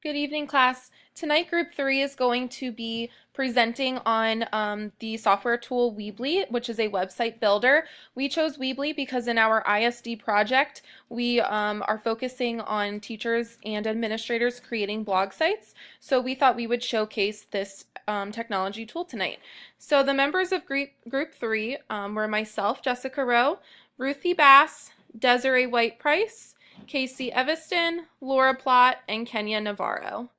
Good evening, class. Tonight, Group 3 is going to be presenting on the software tool Weebly, which is a website builder. We chose Weebly because in our ISD project, we are focusing on teachers and administrators creating blog sites. So we thought we would showcase this technology tool tonight. So the members of Group 3 were myself, Jessica Rowe, Ruthie Bass, Desiree White Price, Casey Eviston, Laura Plott, and Kenya Navarro.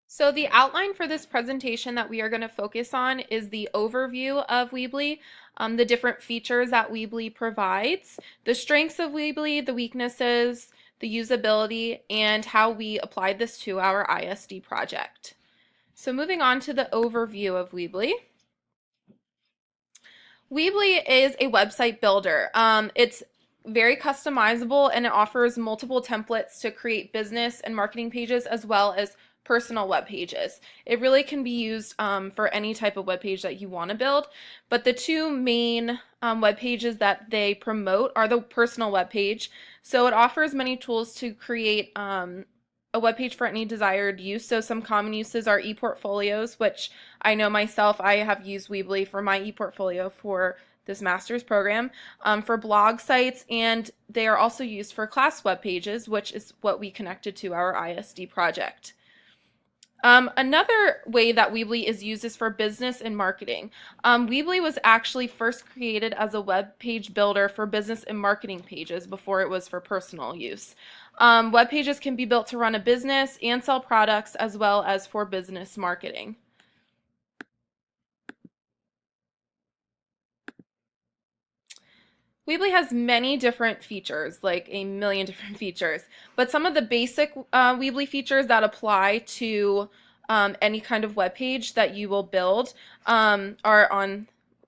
So the outline for this presentation that we are going to focus on is the overview of Weebly, the different features that Weebly provides, the strengths of Weebly, the weaknesses, the usability, and how we applied this to our ISD project. So moving on to the overview of Weebly. Weebly is a website builder. It's very customizable and it offers multiple templates to create business and marketing pages as well as personal web pages. It really can be used for any type of web page that you want to build, but the two main web pages that they promote are the personal web page. So it offers many tools to create a web page for any desired use. So some common uses are e-portfolios, which I know myself, I have used Weebly for my e-portfolio for this master's program, for blog sites, and they are also used for class web pages, which is what we connected to our ISD project. Another way that Weebly is used is for business and marketing. Weebly was actually first created as a web page builder for business and marketing pages before it was for personal use. Web pages can be built to run a business and sell products as well as for business marketing. Weebly has many different features, like a million different features, but some of the basic Weebly features that apply to any kind of web page that you will build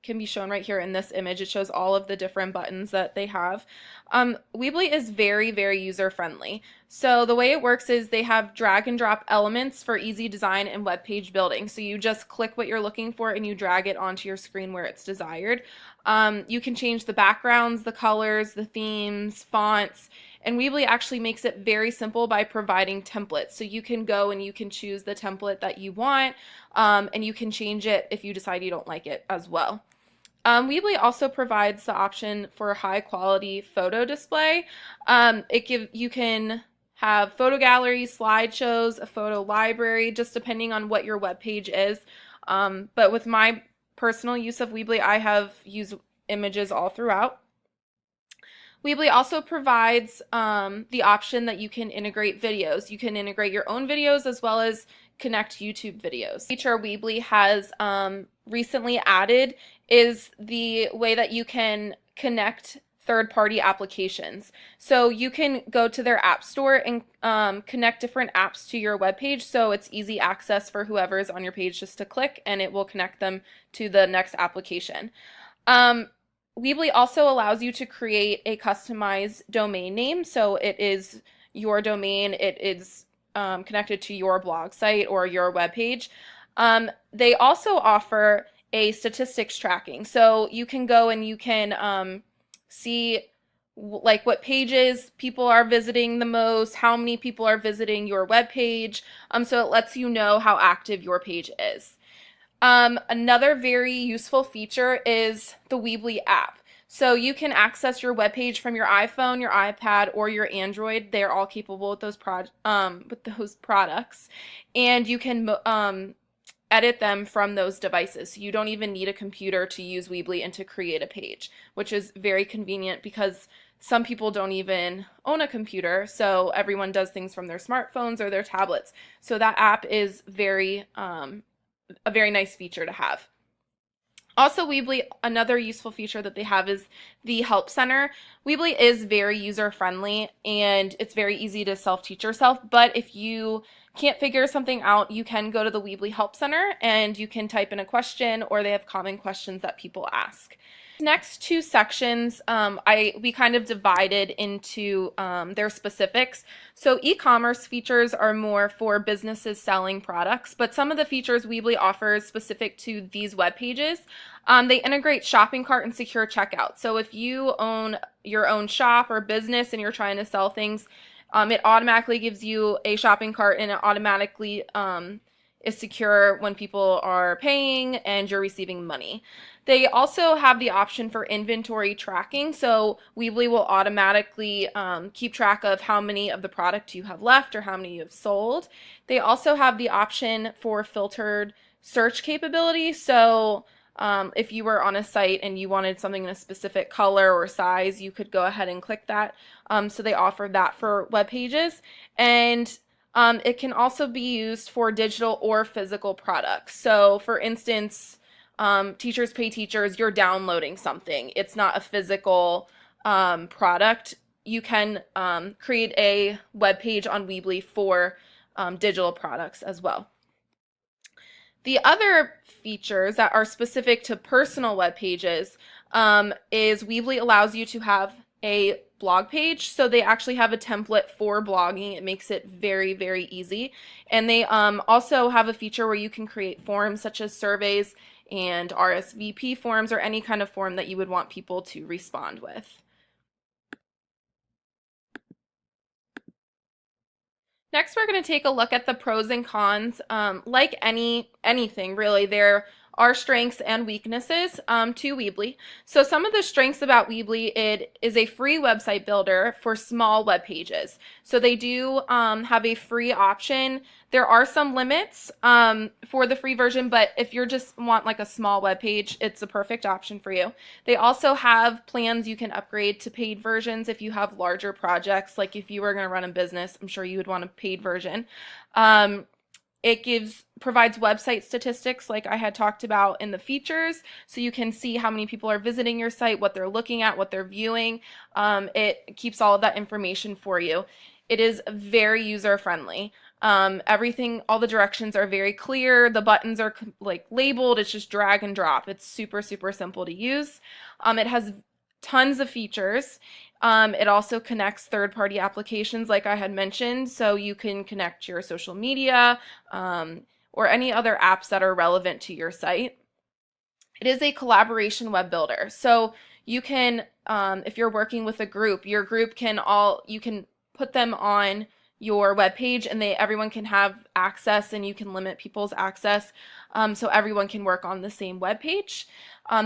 can be shown right here in this image. It shows all of the different buttons that they have. Weebly is very, very user-friendly. So the way it works is they have drag and drop elements for easy design and web page building. So you just click what you're looking for and you drag it onto your screen where it's desired. You can change the backgrounds, the colors, the themes, fonts, and Weebly actually makes it very simple by providing templates. So you can go and you can choose the template that you want, and you can change it if you decide you don't like it as well. Weebly also provides the option for high quality photo display. You can have photo galleries, slideshows, a photo library, just depending on what your web page is. But with my personal use of Weebly, I have used images all throughout. Weebly also provides the option that you can integrate videos. You can integrate your own videos as well as connect YouTube videos. Feature Weebly has recently added is the way that you can connect third-party applications. So you can go to their app store and connect different apps to your web page, so it's easy access for whoever is on your page just to click and it will connect them to the next application. Weebly also allows you to create a customized domain name, so it is your domain, it is connected to your blog site or your web page. They also offer a statistics tracking, so you can go and you can see like what pages people are visiting the most, how many people are visiting your web page, so it lets you know how active your page is. Another very useful feature is the Weebly app. So you can access your web page from your iPhone, your iPad, or your Android. They're all capable with those products, and you can edit them from those devices. So you don't even need a computer to use Weebly and to create a page, which is very convenient because some people don't even own a computer, so everyone does things from their smartphones or their tablets. So that app is a very nice feature to have. Also, Weebly, another useful feature that they have is the Help Center. Weebly is very user-friendly and it's very easy to self-teach yourself, but if you can't figure something out, you can go to the Weebly Help Center and you can type in a question, or they have common questions that people ask. Next two sections, we kind of divided into their specifics. So e-commerce features are more for businesses selling products, but some of the features Weebly offers specific to these web pages, they integrate shopping cart and secure checkout. So if you own your own shop or business and you're trying to sell things, it automatically gives you a shopping cart, and it automatically is secure when people are paying and you're receiving money. They also have the option for inventory tracking, so Weebly will automatically keep track of how many of the product you have left or how many you have sold. They also have the option for filtered search capability, so if you were on a site and you wanted something in a specific color or size, you could go ahead and click that. So they offer that for web pages, and it can also be used for digital or physical products. So for instance, Teachers Pay Teachers, you're downloading something. It's not a physical product. You can create a web page on Weebly for digital products as well. The other features that are specific to personal web pages is Weebly allows you to have a blog page. So they actually have a template for blogging. It makes it very, very easy. And they also have a feature where you can create forms such as surveys and RSVP forms or any kind of form that you would want people to respond with. Next, we're going to take a look at the pros and cons. Like anything, really, there are strengths and weaknesses to Weebly. So some of the strengths about Weebly, it is a free website builder for small web pages. So they do have a free option. There are some limits for the free version, but if you just want like a small web page, it's a perfect option for you. They also have plans you can upgrade to paid versions if you have larger projects, like if you were going to run a business, I'm sure you would want a paid version. It provides website statistics like I had talked about in the features, so you can see how many people are visiting your site, what they're looking at, what they're viewing. It keeps all of that information for you. It is very user-friendly. Everything, all the directions are very clear. The buttons are like labeled. It's just drag and drop. It's super, super simple to use. It has tons of features. It also connects third-party applications like I had mentioned, so you can connect your social media or any other apps that are relevant to your site. It is a collaboration web builder, so you can, if you're working with a group, your group you can put them on your web page and everyone can have access, and you can limit people's access so everyone can work on the same web page.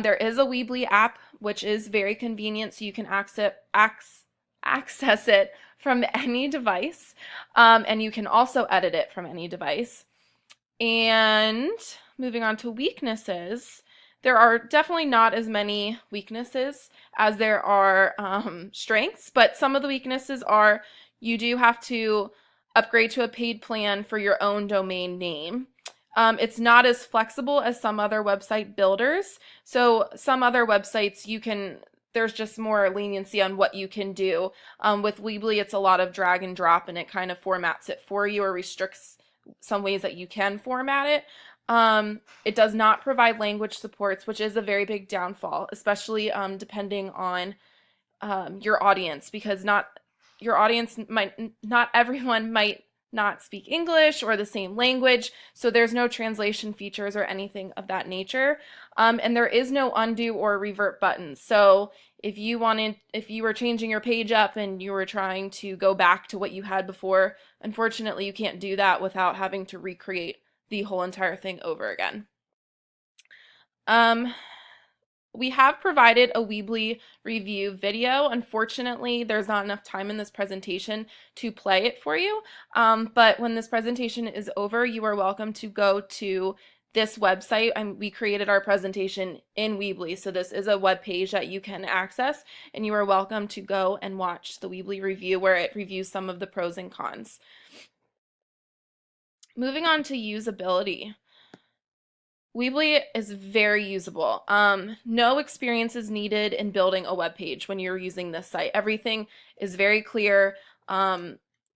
There is a Weebly app, which is very convenient, so you can access it from any device, and you can also edit it from any device. And moving on to weaknesses, there are definitely not as many weaknesses as there are strengths, but some of the weaknesses are you do have to upgrade to a paid plan for your own domain name. It's not as flexible as some other website builders. So some other websites there's just more leniency on what you can do. With Weebly, it's a lot of drag and drop, and it kind of formats it for you or restricts some ways that you can format it. It does not provide language supports, which is a very big downfall, especially depending on your audience, because not everyone might not speak English or the same language, so there's no translation features or anything of that nature. And there is no undo or revert buttons. So if you were changing your page up and you were trying to go back to what you had before, unfortunately you can't do that without having to recreate the whole entire thing over again. We have provided a Weebly review video. Unfortunately, there's not enough time in this presentation to play it for you, but when this presentation is over, you are welcome to go to this website. We created our presentation in Weebly, so this is a web page that you can access, and you are welcome to go and watch the Weebly review where it reviews some of the pros and cons. Moving on to usability. Weebly is very usable. No experience is needed in building a web page when you're using this site. Everything is very clear.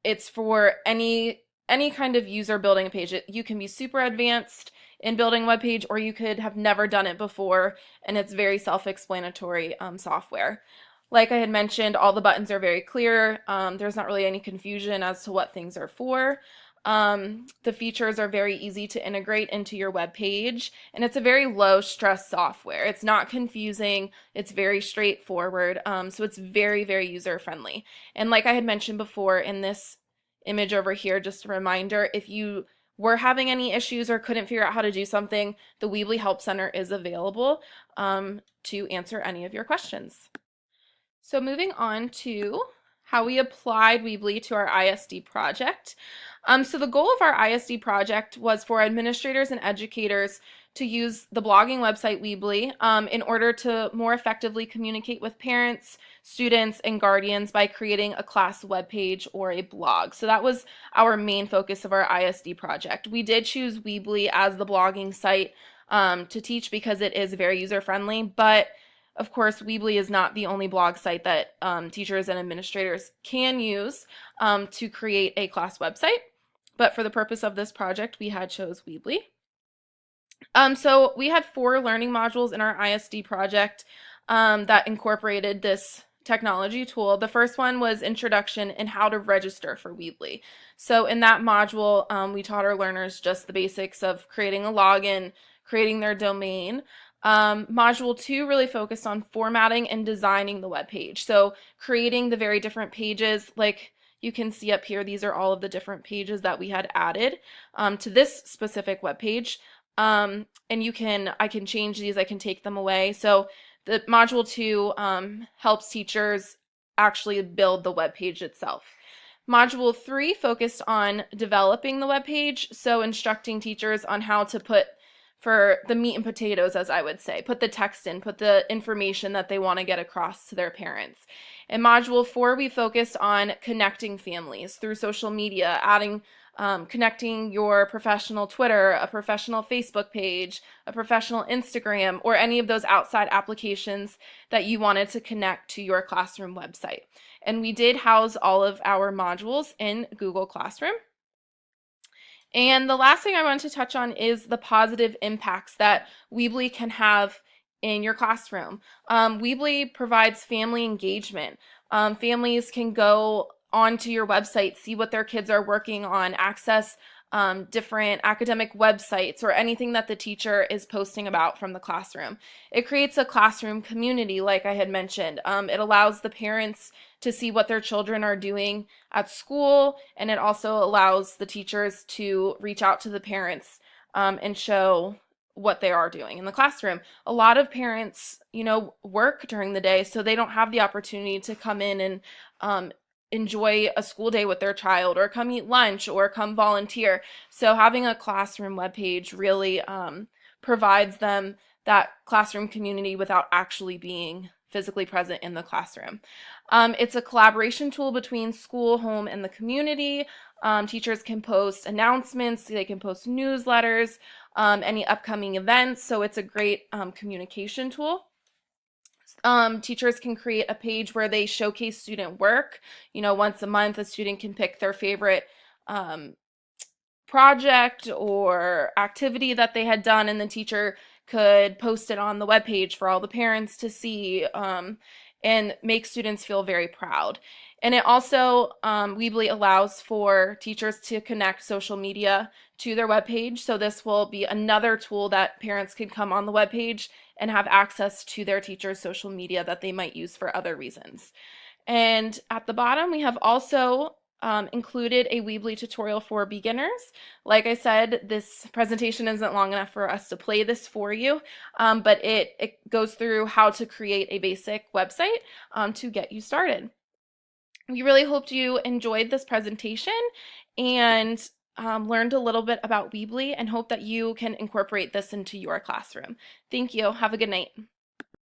It's for any kind of user building a page. You can be super advanced in building a web page, or you could have never done it before, and it's very self-explanatory software. Like I had mentioned, all the buttons are very clear. There's not really any confusion as to what things are for. The features are very easy to integrate into your web page, and it's a very low stress software. It's not confusing, it's very straightforward, so it's very, very user friendly. And like I had mentioned before in this image over here, just a reminder, if you were having any issues or couldn't figure out how to do something, the Weebly Help Center is available to answer any of your questions. So moving on to how we applied Weebly to our ISD project. So the goal of our ISD project was for administrators and educators to use the blogging website Weebly in order to more effectively communicate with parents, students, and guardians by creating a class webpage or a blog. So that was our main focus of our ISD project. We did choose Weebly as the blogging site to teach because it is very user-friendly, but of course, Weebly is not the only blog site that teachers and administrators can use to create a class website. But for the purpose of this project, we had chose Weebly. So we had 4 learning modules in our ISD project that incorporated this technology tool. The first one was Introduction and how to register for Weebly. So in that module, we taught our learners just the basics of creating a login, creating their domain. Module 2 really focused on formatting and designing the web page. So creating the very different pages, like you can see up here, these are all of the different pages that we had added to this specific web page. And I can change these, I can take them away. So the module 2 helps teachers actually build the web page itself. Module 3 focused on developing the web page, so instructing teachers on how to put for the meat and potatoes, as I would say. Put the text in, put the information that they want to get across to their parents. In Module 4, we focused on connecting families through social media, connecting your professional Twitter, a professional Facebook page, a professional Instagram, or any of those outside applications that you wanted to connect to your classroom website. And we did house all of our modules in Google Classroom. And the last thing I want to touch on is the positive impacts that Weebly can have in your classroom. Weebly provides family engagement. Families can go onto your website, see what their kids are working on, access different academic websites or anything that the teacher is posting about from the classroom. It creates a classroom community, like I had mentioned. It allows the parents to see what their children are doing at school, and it also allows the teachers to reach out to the parents and show what they are doing in the classroom. A lot of parents, work during the day, so they don't have the opportunity to come in and enjoy a school day with their child or come eat lunch or come volunteer. So having a classroom webpage really provides them that classroom community without actually being physically present in the classroom. It's a collaboration tool between school, home, and the community. Teachers can post announcements, they can post newsletters, any upcoming events, so it's a great communication tool. Teachers can create a page where they showcase student work. Once a month, a student can pick their favorite project or activity that they had done, and the teacher could post it on the webpage for all the parents to see and make students feel very proud. And it also, Weebly allows for teachers to connect social media to their webpage. So this will be another tool that parents can come on the webpage and have access to their teacher's social media that they might use for other reasons. And at the bottom, we have also included a Weebly tutorial for beginners. Like I said, this presentation isn't long enough for us to play this for you, but it goes through how to create a basic website to get you started. We really hoped you enjoyed this presentation and learned a little bit about Weebly, and hope that you can incorporate this into your classroom. Thank you. Have a good night.